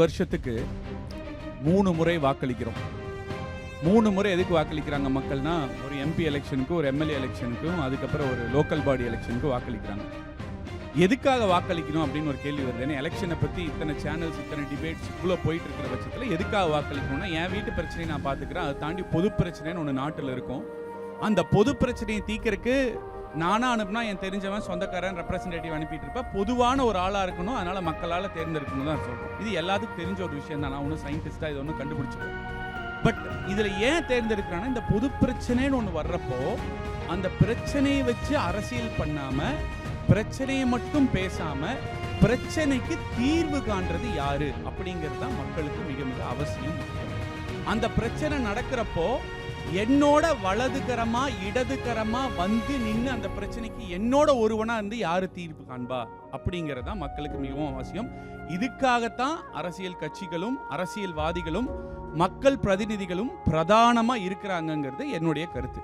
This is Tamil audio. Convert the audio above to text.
வருஷத்துக்கு 3 முறை வாக்களிக்கிறோம். 3 முறை எதுக்கு வாக்களிக்கிறாங்க மக்கள்னா, ஒரு எம்பி எலெக்ஷனுக்கு, ஒரு எம்எல்ஏ எலெக்ஷனுக்கும், அதுக்கப்புறம் ஒரு லோக்கல் பாடி எலெக்ஷனுக்கு வாக்களிக்கிறாங்க. எதுக்காக வாக்களிக்கணும் அப்படின்னு ஒரு கேள்வி வருது. ஏன்னா எலெக்ஷனை பற்றி இத்தனை சேனல்ஸ், இத்தனை டிபேட்ஸ் இவ்வளோ போயிட்டு இருக்கிற பட்சத்தில் எதுக்காக வாக்களிக்கணும்னா, என் வீட்டு பிரச்சனையை நான் பார்த்துக்கிறேன், அதை தாண்டி பொது பிரச்சனைன்னு ஒன்று நாட்டில் இருக்கும். அந்த பொது பிரச்சனையை தீர்க்கறதுக்கு நானா அனுப்புனா என் தெரிஞ்சவன் சொந்தக்காரன் ரெப்ரஸன்டேட்டிவ் அனுப்பிட்டு இருப்பேன். பொதுவான ஒரு ஆளாக இருக்கணும், அதனால மக்களால் தேர்ந்தெடுக்கணும் தான் சொல்கிறோம். இது எல்லாத்துக்கும் தெரிஞ்ச ஒரு விஷயம் தான். நான் ஒன்றும் சயின்டிஸ்டாக இது ஒன்றும் கண்டுபிடிச்சிருக்கேன். பட் இதில் ஏன் தேர்ந்தெடுக்கிறான்னா, இந்த பொது பிரச்சனைன்னு ஒன்று வர்றப்போ அந்த பிரச்சனையை வச்சு அரசியல் பண்ணாமல், பிரச்சனையை மட்டும் பேசாமல், பிரச்சனைக்கு தீர்வு காண்றது யாரு அப்படிங்கிறது தான் மக்களுக்கு மிக மிக அவசியம். அந்த பிரச்சனை நடக்கிறப்போ என்னோட வலதுகரமா இடதுகரமா வந்து நின்று அந்த பிரச்சனைக்கு என்னோட ஒருவனா இருந்து யாரு தீர்ப்பு காண்பா அப்படிங்கிறதா மக்களுக்கு மிகவும் அவசியம். இதுக்காகத்தான் அரசியல் கட்சிகளும் அரசியல்வாதிகளும் மக்கள் பிரதிநிதிகளும் பிரதானமா இருக்கிறாங்கிறது என்னுடைய கருத்து.